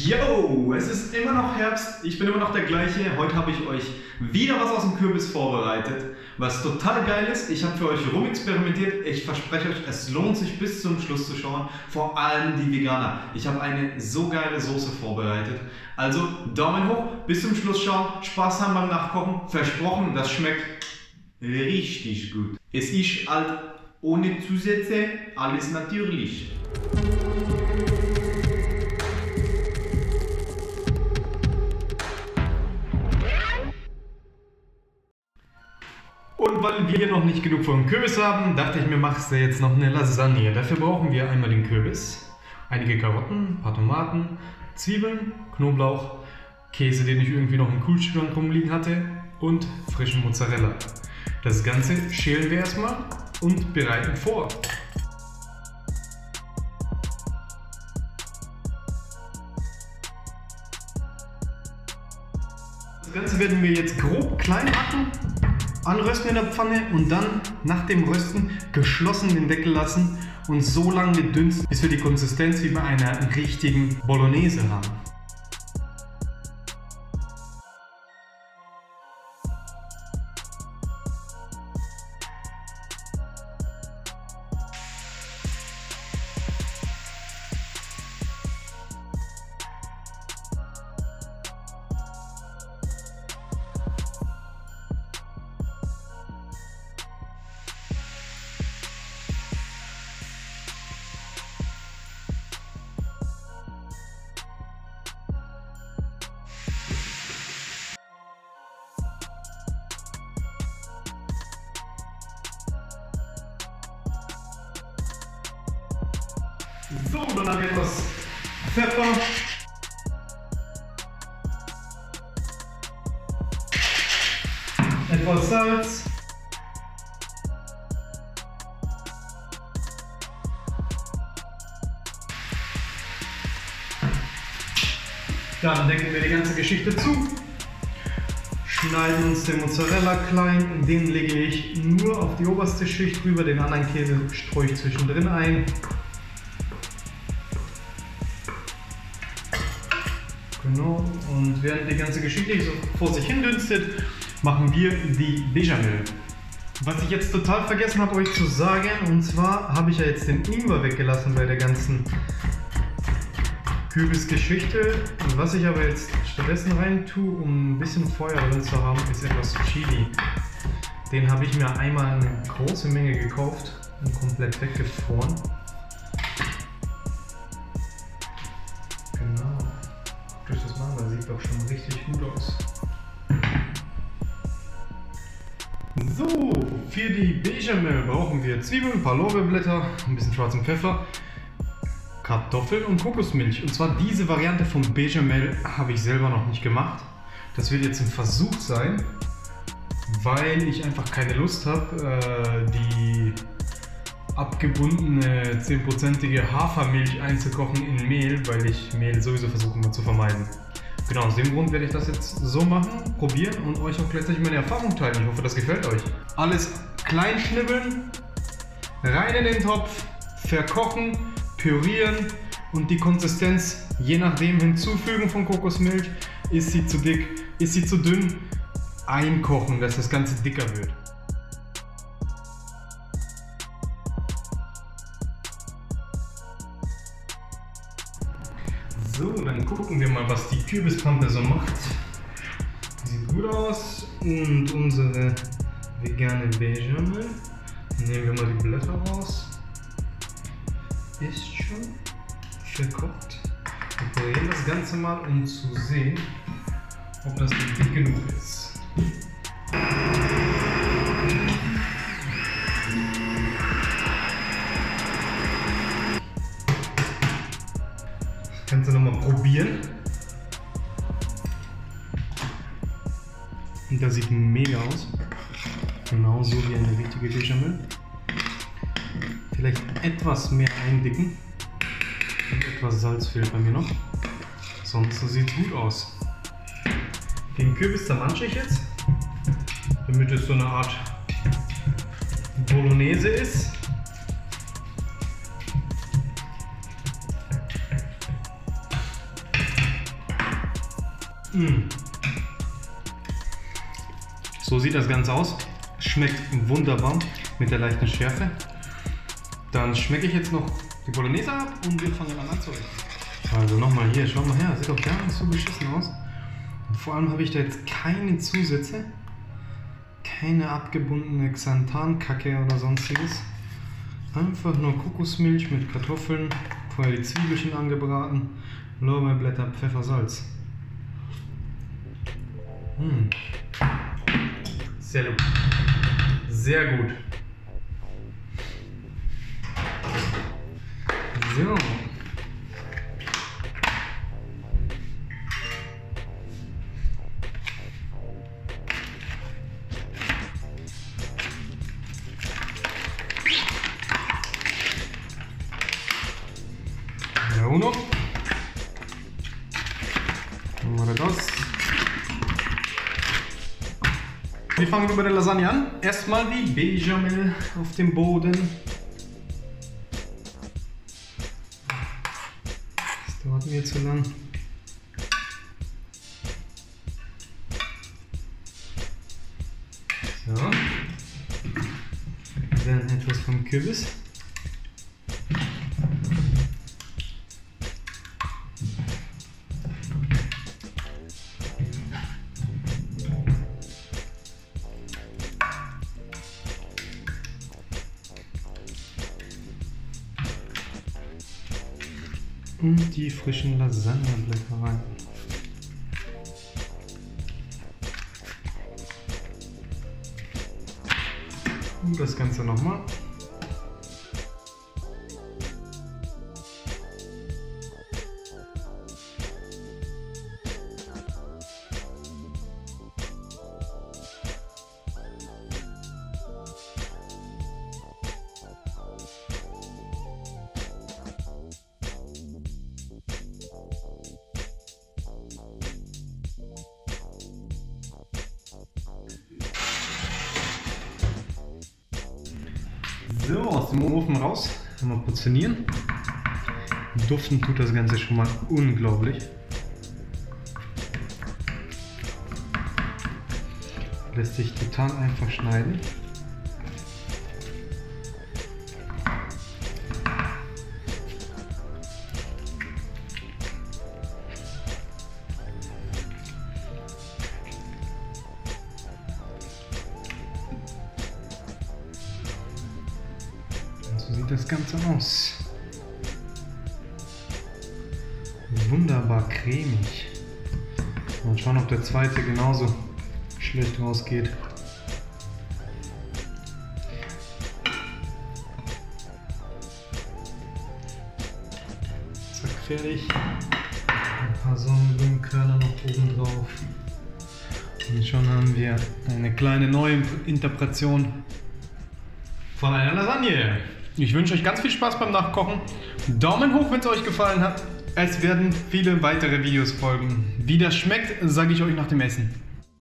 Yo, es ist immer noch Herbst, ich bin immer noch der gleiche. Heute habe ich euch wieder was aus dem Kürbis vorbereitet, was total geil ist. Ich habe für euch rumexperimentiert. Ich verspreche euch, es lohnt sich bis zum Schluss zu schauen. Vor allem die Veganer. Ich habe eine so geile Soße vorbereitet. Also Daumen hoch, bis zum Schluss schauen, Spaß haben beim Nachkochen. Versprochen, das schmeckt richtig gut. Es ist halt ohne Zusätze, alles natürlich. Und weil wir hier noch nicht genug vom Kürbis haben, dachte ich mir, machst du jetzt noch eine Lasagne. Dafür brauchen wir einmal den Kürbis, einige Karotten, ein paar Tomaten, Zwiebeln, Knoblauch, Käse, den ich irgendwie noch im Kühlschrank rumliegen hatte und frischen Mozzarella. Das Ganze schälen wir erstmal und bereiten vor. Das Ganze werden wir jetzt grob klein hacken, anrösten in der Pfanne und dann nach dem Rösten geschlossen den Deckel lassen und so lange dünsten, bis wir die Konsistenz wie bei einer richtigen Bolognese haben. So, dann haben wir etwas Pfeffer, etwas Salz, dann decken wir die ganze Geschichte zu, schneiden uns den Mozzarella klein, den lege ich nur auf die oberste Schicht rüber, den anderen Käse streue ich zwischendrin ein. Genau, und während die ganze Geschichte so vor sich hin dünstet, machen wir die Béchamel. Was ich jetzt total vergessen habe euch zu sagen, und zwar habe ich ja jetzt den Ingwer weggelassen bei der ganzen Kürbisgeschichte. Was ich aber jetzt stattdessen rein tue, um ein bisschen Feuer drin zu haben, ist etwas Chili. Den habe ich mir einmal eine große Menge gekauft und komplett weggefroren. Das sieht doch schon richtig gut aus. So, für die Béchamel brauchen wir Zwiebeln, ein paar Lorbeerblätter, ein bisschen schwarzen Pfeffer, Kartoffeln und Kokosmilch. Und zwar diese Variante von Béchamel habe ich selber noch nicht gemacht. Das wird jetzt ein Versuch sein, weil ich einfach keine Lust habe, die abgebundene 10%ige Hafermilch einzukochen in Mehl, weil ich Mehl sowieso versuche immer zu vermeiden. Genau, aus dem Grund werde ich das jetzt so machen, probieren und euch auch gleichzeitig meine Erfahrung teilen. Ich hoffe, das gefällt euch. Alles klein schnibbeln, rein in den Topf, verkochen, pürieren und die Konsistenz je nachdem hinzufügen von Kokosmilch. Ist sie zu dick, ist sie zu dünn, einkochen, dass das Ganze dicker wird. So, dann gucken wir mal, was die Kürbispampe so macht. Sieht gut aus. Und unsere vegane Béchamel. Nehmen wir mal die Blätter raus. Ist schon verkocht. Wir pürieren das Ganze mal, um zu sehen, ob das dick genug ist. Kannst du nochmal probieren. Und das sieht mega aus. Genauso wie eine richtige Béchamel. Vielleicht etwas mehr eindicken. Und etwas Salz fehlt bei mir noch. Sonst sieht es gut aus. Den Kürbis zermansche ich jetzt, damit es so eine Art Bolognese ist. So sieht das Ganze aus. Schmeckt wunderbar mit der leichten Schärfe. Dann schmecke ich jetzt noch die Bolognese ab und wir fangen an anzurichten. Also nochmal hier, schau mal her, sieht doch gar nicht so beschissen aus. Und vor allem habe ich da jetzt keine Zusätze, keine abgebundene Xanthankacke oder sonstiges. Einfach nur Kokosmilch mit Kartoffeln, vorher die Zwiebelchen angebraten, Lorbeerblätter, Pfeffer, Salz. Sehr gut. Sehr gut. So. Ja, uno. Nummer dos. Wir fangen über der Lasagne an. Erstmal die Bechamel auf dem Boden. Das dauert mir zu lang. So. Dann etwas vom Kürbis. Und die frischen Lasagneblätter rein. Und das Ganze nochmal. So, aus dem Ofen raus, einmal portionieren. Duften tut das Ganze schon mal unglaublich. Lässt sich total einfach schneiden. So sieht das Ganze aus. Wunderbar cremig. Mal schauen, ob der zweite genauso schlecht rausgeht. Zack, fertig. Ein paar Sonnenblumenkörner noch oben drauf. Und schon haben wir eine kleine neue Interpretation von einer Lasagne. Ich wünsche euch ganz viel Spaß beim Nachkochen. Daumen hoch, wenn es euch gefallen hat. Es werden viele weitere Videos folgen. Wie das schmeckt, sage ich euch nach dem Essen.